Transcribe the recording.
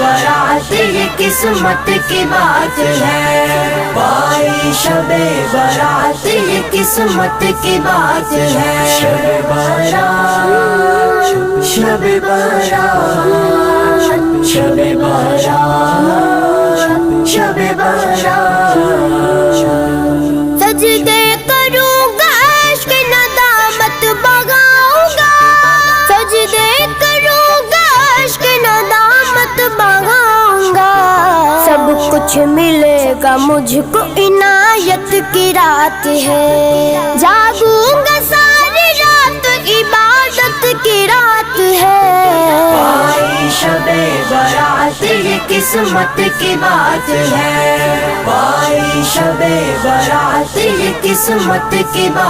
बारात ये किस्मत की बात है। पाई शबे बारात ये किस्मत की बात है। शबे बारात, शबे बारात, शबे बारात, शबे बारात। सजदे करूंगा इश्क नदामत बगाऊंगा, सजदे करूंगा इश्क नदामत बगाऊंगा। सब कुछ मिलेगा मुझको इनायत की रात है। जागूंगा सारी रात इबादत की रात है। पाई शबे बारात ये किस्मत की बात है। पाई शबे बारात ये किस्मत की बात